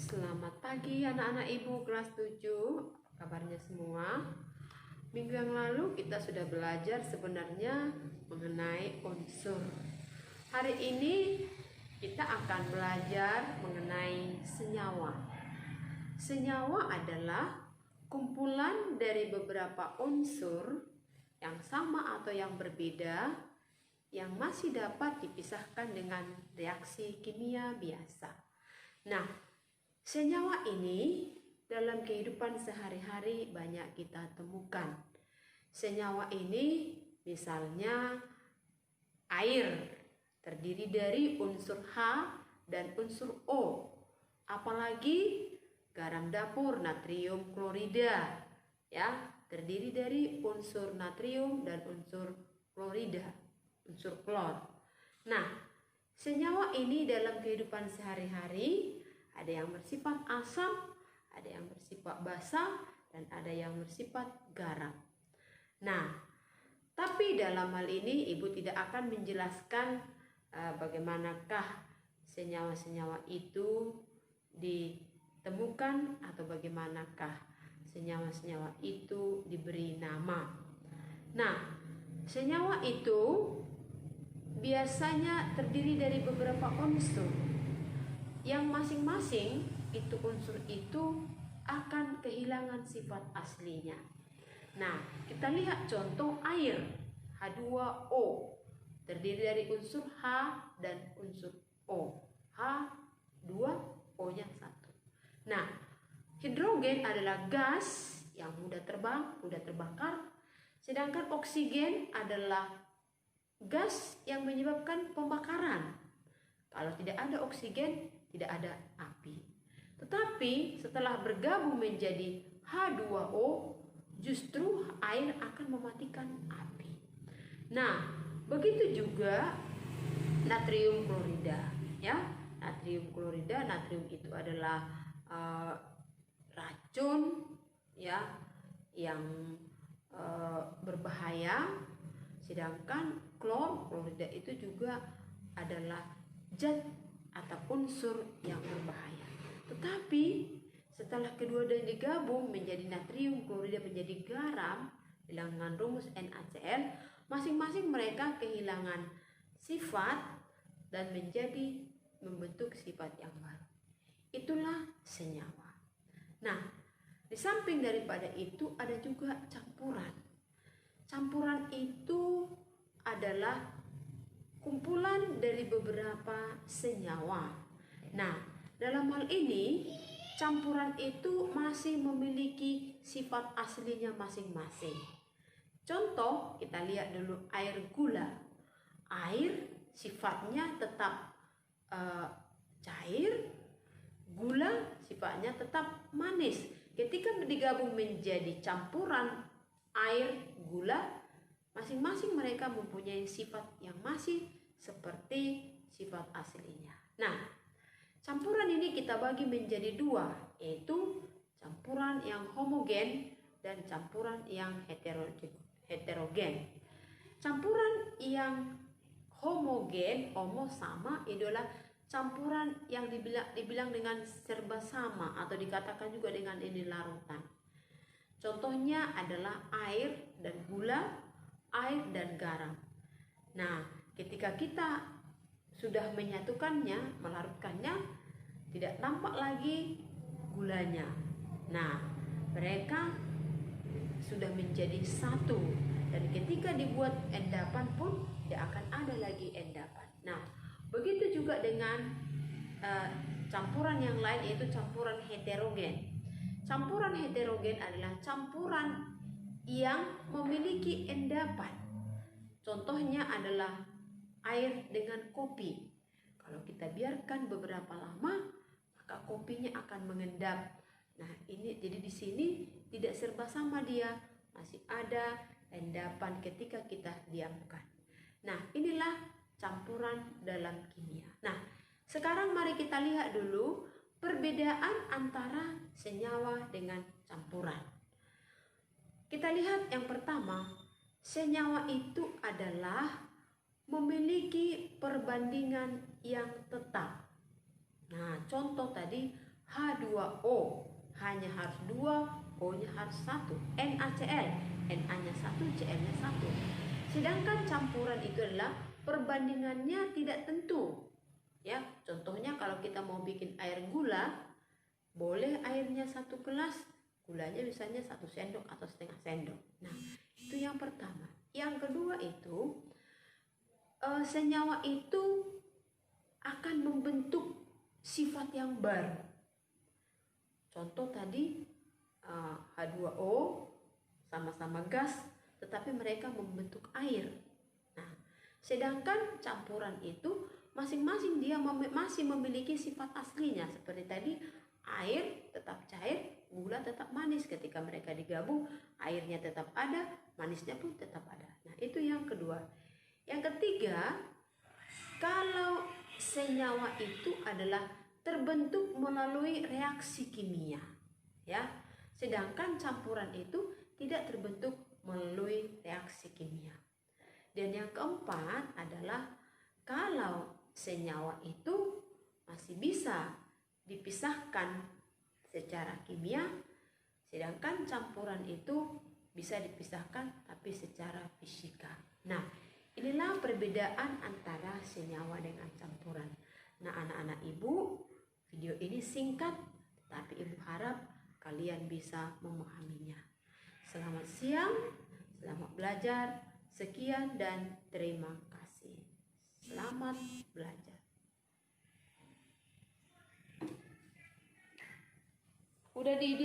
Selamat pagi anak-anak ibu kelas 7. Apa kabarnya semua? Minggu yang lalu kita sudah belajar sebenarnya mengenai unsur. Hari ini kita akan belajar mengenai senyawa. Senyawa adalah kumpulan dari beberapa unsur yang sama atau yang berbeda yang masih dapat dipisahkan dengan reaksi kimia biasa. Nah, senyawa ini dalam kehidupan sehari-hari banyak kita temukan. Senyawa ini misalnya air terdiri dari unsur H dan unsur O. Apalagi garam dapur natrium klorida ya, terdiri dari unsur natrium dan unsur klorida, unsur klor. Nah, senyawa ini dalam kehidupan sehari-hari ada yang bersifat asam, ada yang bersifat basa, dan ada yang bersifat garam. Nah, tapi dalam hal ini ibu tidak akan menjelaskan bagaimanakah senyawa-senyawa itu ditemukan atau bagaimanakah senyawa-senyawa itu diberi nama. Nah, senyawa itu biasanya terdiri dari beberapa unsur yang masing-masing itu unsur itu akan kehilangan sifat aslinya. Nah, kita lihat contoh air H2O terdiri dari unsur H dan unsur O. H2O-nya 1. Nah, hidrogen adalah gas yang mudah terbang, mudah terbakar, sedangkan oksigen adalah gas yang menyebabkan pembakaran. Kalau tidak ada oksigen, tidak ada api. Tetapi setelah bergabung menjadi H2O, justru air akan mematikan api. Nah, begitu juga natrium klorida ya. Natrium klorida, natrium itu adalah racun ya yang berbahaya, sedangkan klorida itu juga adalah zat atau unsur yang berbahaya. Tetapi setelah kedua-duanya digabung menjadi natrium klorida menjadi garam dengan rumus NaCl, masing-masing mereka kehilangan sifat dan menjadi membentuk sifat yang baru. Itulah senyawa. Nah, di samping daripada itu ada juga campuran. Campuran itu adalah kumpulan dari beberapa senyawa. Nah, dalam hal ini campuran itu masih memiliki sifat aslinya masing-masing. Contoh, kita lihat dulu air gula. Air sifatnya tetap cair, gula sifatnya tetap manis. Ketika digabung menjadi campuran air gula, masing-masing mereka mempunyai sifat yang masih seperti sifat aslinya. Nah, campuran ini kita bagi menjadi dua, yaitu campuran yang homogen dan campuran yang heterogen. Campuran yang homogen, homo sama, adalah campuran yang dibilang dengan serba sama atau dikatakan juga dengan ini larutan. Contohnya adalah air dan gula, air dan garam. Nah, ketika kita sudah menyatukannya, melarutkannya, tidak tampak lagi gulanya. Nah, mereka sudah menjadi satu, dan ketika dibuat endapan pun tidak akan ada lagi endapan. Nah, begitu juga dengan campuran yang lain, yaitu campuran heterogen. Campuran heterogen adalah campuran yang memiliki endapan. Contohnya adalah air dengan kopi. Kalau kita biarkan beberapa lama, maka kopinya akan mengendap. Nah, ini jadi di sini tidak serba sama dia, masih ada endapan ketika kita diamkan. Nah, inilah campuran dalam kimia. Nah, sekarang mari kita lihat dulu perbedaan antara senyawa dengan campuran. Kita lihat yang pertama, senyawa itu adalah memiliki perbandingan yang tetap. Nah, contoh tadi H2O, hanya harus 2, O-nya harus 1. NaCl, Na-nya 1, Cl-nya 1. Sedangkan campuran itu adalah perbandingannya tidak tentu. Ya, contohnya kalau kita mau bikin air gula, boleh airnya 1 gelas, gulanya misalnya 1 sendok atau setengah sendok. Nah, itu yang pertama. Yang kedua itu, senyawa itu akan membentuk sifat yang baru. Contoh tadi H2O sama-sama gas, tetapi mereka membentuk air. Nah, sedangkan campuran itu masing-masing dia masih memiliki sifat aslinya. Seperti tadi, air tetap cair, gula tetap manis. Ketika mereka digabung, airnya tetap ada, manisnya pun tetap ada. Nah, itu yang kedua. Yang ketiga, kalau senyawa itu adalah terbentuk melalui reaksi kimia, ya. Sedangkan campuran itu tidak terbentuk melalui reaksi kimia. Dan yang keempat adalah kalau senyawa itu masih bisa dipisahkan secara kimia, sedangkan campuran itu bisa dipisahkan tapi secara fisika. Nah, inilah perbedaan antara senyawa dengan campuran. Nah, anak-anak ibu, video ini singkat, tapi ibu harap kalian bisa memahaminya. Selamat siang, selamat belajar, sekian dan terima kasih. Selamat belajar. Udah di